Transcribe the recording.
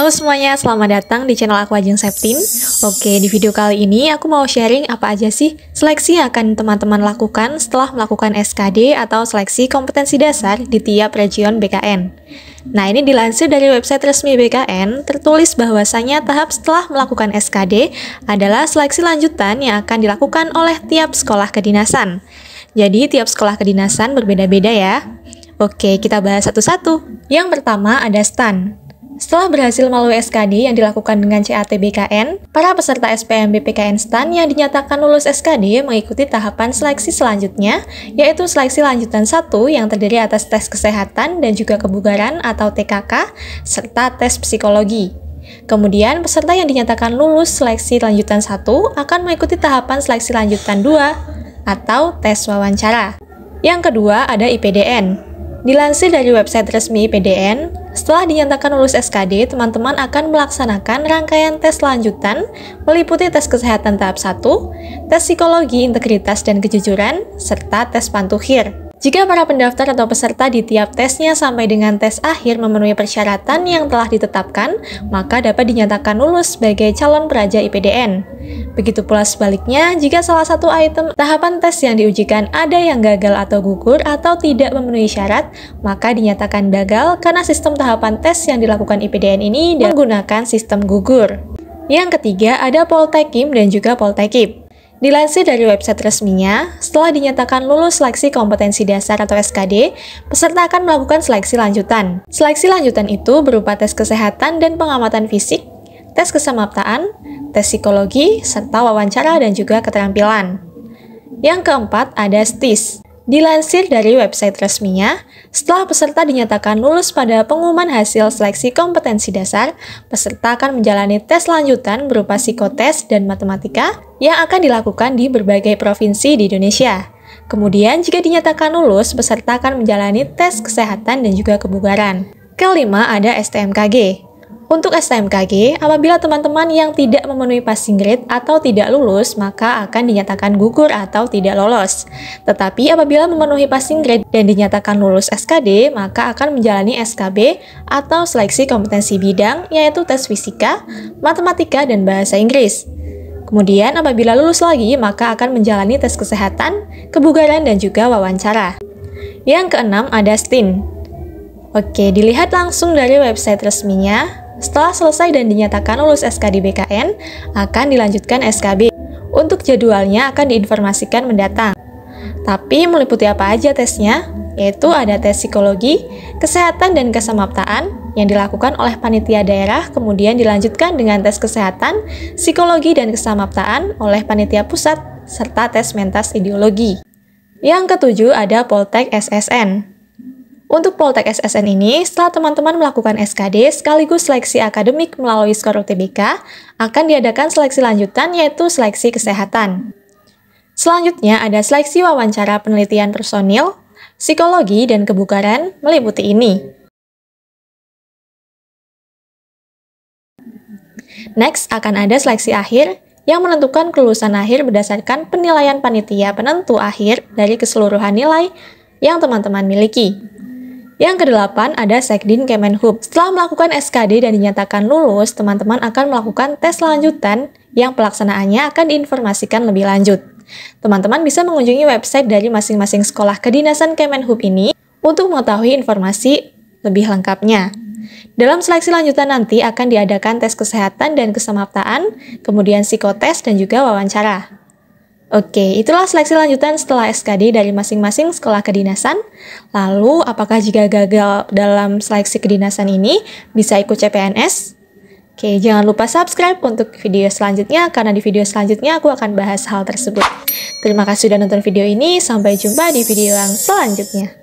Halo semuanya, selamat datang di channel aku Ajeng Septin. Oke, di video kali ini aku mau sharing apa aja sih seleksi yang akan teman-teman lakukan setelah melakukan SKD atau seleksi kompetensi dasar di tiap region BKN. Nah, ini dilansir dari website resmi BKN, tertulis bahwasanya tahap setelah melakukan SKD adalah seleksi lanjutan yang akan dilakukan oleh tiap sekolah kedinasan. Jadi, tiap sekolah kedinasan berbeda-beda ya. Oke, kita bahas satu-satu. Yang pertama ada STAN. Setelah berhasil melalui SKD yang dilakukan dengan CAT BKN, para peserta SPMB PKN STAN yang dinyatakan lulus SKD mengikuti tahapan seleksi selanjutnya, yaitu seleksi lanjutan 1 yang terdiri atas tes kesehatan dan juga kebugaran atau TKK, serta tes psikologi. Kemudian, peserta yang dinyatakan lulus seleksi lanjutan 1 akan mengikuti tahapan seleksi lanjutan 2 atau tes wawancara. Yang kedua ada IPDN. Dilansir dari website resmi IPDN, setelah dinyatakan lulus SKD, teman-teman akan melaksanakan rangkaian tes lanjutan meliputi tes kesehatan tahap 1, tes psikologi, integritas, dan kejujuran, serta tes pantuhir. Jika para pendaftar atau peserta di tiap tesnya sampai dengan tes akhir memenuhi persyaratan yang telah ditetapkan, maka dapat dinyatakan lulus sebagai calon peraja IPDN. Begitu pula sebaliknya, jika salah satu item tahapan tes yang diujikan ada yang gagal atau gugur atau tidak memenuhi syarat, maka dinyatakan gagal karena sistem tahapan tes yang dilakukan IPDN ini menggunakan sistem gugur. Yang ketiga ada Poltekim dan juga Poltekip. Dilansir dari website resminya, setelah dinyatakan lulus seleksi kompetensi dasar atau SKD, peserta akan melakukan seleksi lanjutan. Seleksi lanjutan itu berupa tes kesehatan dan pengamatan fisik, tes kesamaptaan, tes psikologi, serta wawancara dan juga keterampilan. Yang keempat ada STIS. Dilansir dari website resminya, setelah peserta dinyatakan lulus pada pengumuman hasil seleksi kompetensi dasar, peserta akan menjalani tes lanjutan berupa psikotes dan matematika yang akan dilakukan di berbagai provinsi di Indonesia. Kemudian, jika dinyatakan lulus, peserta akan menjalani tes kesehatan dan juga kebugaran. Kelima ada STMKG. Untuk STMKG, apabila teman-teman yang tidak memenuhi passing grade atau tidak lulus, maka akan dinyatakan gugur atau tidak lolos. Tetapi apabila memenuhi passing grade dan dinyatakan lulus SKD, maka akan menjalani SKB atau seleksi kompetensi bidang, yaitu tes fisika, matematika, dan bahasa Inggris. Kemudian apabila lulus lagi, maka akan menjalani tes kesehatan, kebugaran, dan juga wawancara. Yang keenam ada STIN. Oke, dilihat langsung dari website resminya. Setelah selesai dan dinyatakan lulus SKD BKN, akan dilanjutkan SKB. Untuk jadwalnya akan diinformasikan mendatang. Tapi meliputi apa aja tesnya? Yaitu ada tes psikologi, kesehatan dan kesamaptaan yang dilakukan oleh panitia daerah, kemudian dilanjutkan dengan tes kesehatan, psikologi dan kesamaptaan oleh panitia pusat, serta tes mentas ideologi. Yang ketujuh ada Poltek SSN. Untuk Poltek SSN ini, setelah teman-teman melakukan SKD sekaligus seleksi akademik melalui skor UTBK, akan diadakan seleksi lanjutan yaitu seleksi kesehatan. Selanjutnya ada seleksi wawancara penelitian personil, psikologi, dan kebugaran meliputi ini. Next akan ada seleksi akhir yang menentukan kelulusan akhir berdasarkan penilaian panitia penentu akhir dari keseluruhan nilai yang teman-teman miliki. Yang kedelapan ada Sekdin Kemenhub. Setelah melakukan SKD dan dinyatakan lulus, teman-teman akan melakukan tes lanjutan yang pelaksanaannya akan diinformasikan lebih lanjut. Teman-teman bisa mengunjungi website dari masing-masing sekolah kedinasan Kemenhub ini untuk mengetahui informasi lebih lengkapnya. Dalam seleksi lanjutan nanti akan diadakan tes kesehatan dan kesamaptaan, kemudian psikotes dan juga wawancara. Oke, itulah seleksi lanjutan setelah SKD dari masing-masing sekolah kedinasan. Lalu, apakah jika gagal dalam seleksi kedinasan ini bisa ikut CPNS? Oke, jangan lupa subscribe untuk video selanjutnya, karena di video selanjutnya aku akan bahas hal tersebut. Terima kasih sudah nonton video ini, sampai jumpa di video yang selanjutnya.